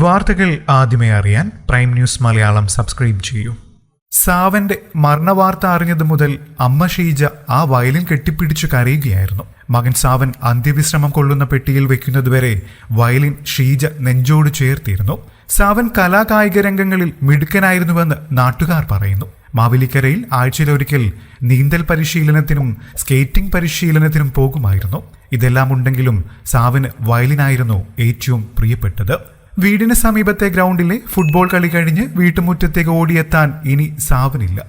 വാർത്തകൾ ആദ്യമേ അറിയാൻ പ്രൈം ന്യൂസ് മലയാളം സബ്സ്ക്രൈബ് ചെയ്യൂ. സാവന്റെ മരണവാർത്ത അറിഞ്ഞതു മുതൽ അമ്മ ഷീജ ആ വയലിൻ കെട്ടിപ്പിടിച്ചു കരയുകയായിരുന്നു. മകൻ സാവൻ അന്ത്യവിശ്രമം കൊള്ളുന്ന പെട്ടിയിൽ വെക്കുന്നതുവരെ വയലിൻ ഷീജ നെഞ്ചോട് ചേർത്തിരുന്നു. സാവൻ കലാകായിക രംഗങ്ങളിൽ മിടുക്കനായിരുന്നുവെന്ന് നാട്ടുകാർ പറയുന്നു. മാവേലിക്കരയിൽ ആഴ്ചയിലൊരിക്കൽ നീന്തൽ പരിശീലനത്തിനും സ്കേറ്റിംഗ് പരിശീലനത്തിനും പോകുമായിരുന്നു. ഇതെല്ലാം ഉണ്ടെങ്കിലും സാവന് വയലിനായിരുന്നു ഏറ്റവും പ്രിയപ്പെട്ടത്. വീടിന് സമീപത്തെ ഗ്രൗണ്ടിലെ ഫുട്ബോൾ കളി കഴിഞ്ഞ് വീട്ടുമുറ്റത്തേക്ക് ഓടിയെത്താൻ ഇനി സാവനില്ല.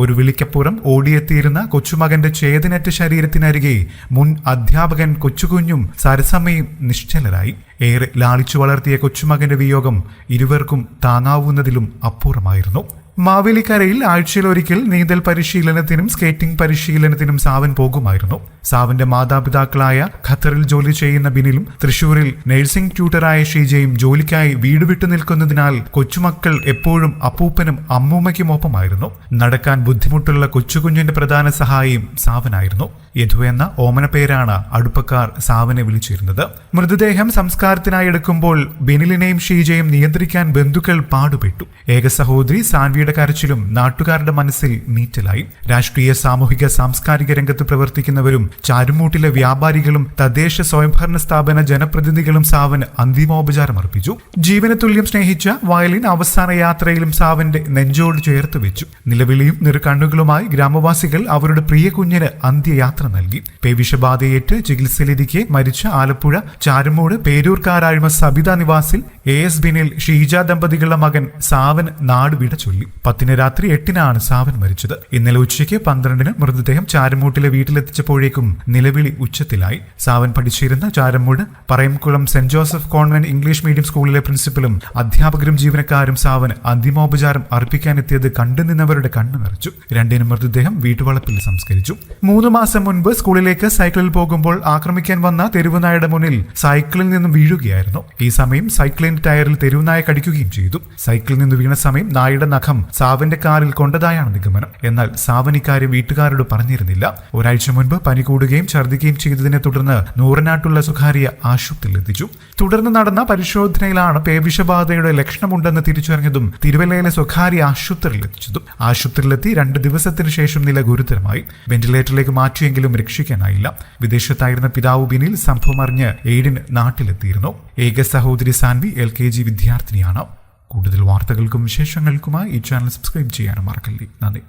ഒരു വിളിക്കപ്പുറം ഓടിയെത്തിയിരുന്ന കൊച്ചുമകന്റെ ചേതനറ്റ ശരീരത്തിനരികെ മുൻ അധ്യാപകൻ കൊച്ചുകുഞ്ഞും സരസമ്മയും നിശ്ചലരായി. ഏറെ ലാളിച്ചു വളർത്തിയ കൊച്ചുമകന്റെ വിയോഗം ഇരുവർക്കും താങ്ങാവുന്നതിലും അപ്പുറമായിരുന്നു. മാവേലിക്കരയിൽ ആഴ്ചയിലൊരിക്കൽ നീന്തൽ പരിശീലനത്തിനും സ്കേറ്റിംഗ് പരിശീലനത്തിനും സാവൻ പോകുമായിരുന്നു. സാവന്റെ മാതാപിതാക്കളായ ഖത്തറിൽ ജോലി ചെയ്യുന്ന ബിനിലും തൃശൂരിൽ നഴ്സിംഗ് ട്യൂട്ടറായ ഷീജയും ജോലിക്കായി വീട് വിട്ടു നിൽക്കുന്നതിനാൽ കൊച്ചുമക്കൾ എപ്പോഴും അപ്പൂപ്പനും അമ്മൂമ്മയ്ക്കുമൊപ്പമായിരുന്നു. നടക്കാൻ ബുദ്ധിമുട്ടുള്ള കൊച്ചുകുഞ്ഞിന്റെ പ്രധാന സഹായിയും സാവനായിരുന്നു. യദു എന്ന ഓമന പേരാണ് അടുപ്പക്കാർ സാവനെ വിളിച്ചിരുന്നത്. മൃതദേഹം സംസ്കാരത്തിനായി എടുക്കുമ്പോൾ ബിനിലിനെയും ഷീജയും നിയന്ത്രിക്കാൻ ബന്ധുക്കൾ പാടുപെട്ടു. ഏക സഹോദരി സാൻവിയുടെ കരച്ചിലും നാട്ടുകാരുടെ മനസ്സിൽ നീറ്റലായി. രാഷ്ട്രീയ, സാമൂഹിക, സാംസ്കാരിക രംഗത്ത് പ്രവർത്തിക്കുന്നവരും ചാരുമൂട്ടിലെ വ്യാപാരികളും തദ്ദേശ സ്വയംഭരണ സ്ഥാപന ജനപ്രതിനിധികളും സാവന് അന്തിമോപചാരം അർപ്പിച്ചു. ജീവന തുല്യം സ്നേഹിച്ച വയലിൻ അവസാന യാത്രയിലും സാവന്റെ നെഞ്ചോട് ചേർത്ത് വെച്ചു. നിലവിളിയും നിറകണ്ണുകളുമായി ഗ്രാമവാസികൾ അവരുടെ പ്രിയ കുഞ്ഞിന് അന്ത്യയാത്ര നൽകി. പേവിഷബാധയേറ്റ് ചികിത്സയിലിരിക്കെ മരിച്ച ആലപ്പുഴ ചാരുമൂട് പേരൂർക്കാരാഴ്മ സബിത നിവാസിൽ AS ബിനിൽ ഷീജ ദമ്പതികളുടെ മകൻ സാവൻ നാട് വിട ചൊല്ലി. 10 രാത്രി 8 സാവൻ മരിച്ചത്. ഇന്നലെ ഉച്ചയ്ക്ക് 12 മൃതദേഹം ചാരുമൂട്ടിലെ വീട്ടിലെത്തിച്ചപ്പോഴേക്കും നിലവിളി ഉച്ചത്തിലായി. സാവൻ പഠിച്ചിരുന്ന Charummood Parayamkulam saint Joseph convent English medium സ്കൂളിലെ പ്രിൻസിപ്പലും അധ്യാപകരും ജീവനക്കാരും സാവന് അന്തിമോപചാരം അർപ്പിക്കാനെത്തിയത് കണ്ടുനിന്നവരുടെ കണ്ണു നിറച്ചു. രണ്ടിനും മൃതദേഹം വീട്ടുവളപ്പിൽ സംസ്കരിച്ചു. 3 മാസം മുൻപ് സ്കൂളിലേക്ക് സൈക്കിളിൽ പോകുമ്പോൾ ആക്രമിക്കാൻ വന്ന തെരുവുനായയുടെ മുന്നിൽ സൈക്കിളിൽ നിന്നും വീഴുകയായിരുന്നു. ഈ സമയം സൈക്കിളിന്റെ ടയറിൽ തെരുവുനായ കടിക്കുകയും ചെയ്തു. സൈക്കിളിൽ നിന്ന് വീണ സമയം നായയുടെ നഖം സാവന്റെ കാറിൽ കൊണ്ടതായാണ് നിഗമനം. എന്നാൽ സാവൻ ഇക്കാര്യം വീട്ടുകാരോട് പറഞ്ഞിരുന്നില്ല. ഒരാഴ്ച മുൻപ് പനി കൂടുകയും ഛർദ്ദിക്കുകയും ചെയ്തതിനെ തുടർന്ന് നൂറനാട്ടുള്ള സ്വകാര്യ ആശുപത്രിയിലെത്തിച്ചു. തുടർന്ന് നടന്ന പരിശോധനയിലാണ് പേവിഷബാധയുടെ ലക്ഷണമുണ്ടെന്ന് തിരിച്ചറിഞ്ഞതും തിരുവല്ലയിലെ സ്വകാര്യ ആശുപത്രിയിലെത്തിച്ചതും. ആശുപത്രിയിലെത്തി 2 ദിവസത്തിന് ശേഷം നില ഗുരുതരമായി. വെന്റിലേറ്ററിലേക്ക് മാറ്റിയെങ്കിലും രക്ഷിക്കാനായില്ല. വിദേശത്തായിരുന്ന പിതാവ് ബിനിൽ സംഭവം അറിഞ്ഞ് 7 നാട്ടിലെത്തിയിരുന്നു. ഏക സഹോദരി സാൻവി LKG വിദ്യാർത്ഥിനിയാണ്. കൂടുതൽ വാർത്തകൾക്കും വിശേഷങ്ങൾക്കുമായി ഈ ചാനൽ സബ്സ്ക്രൈബ് ചെയ്യാനും മറക്കല്ലേ. നന്ദി.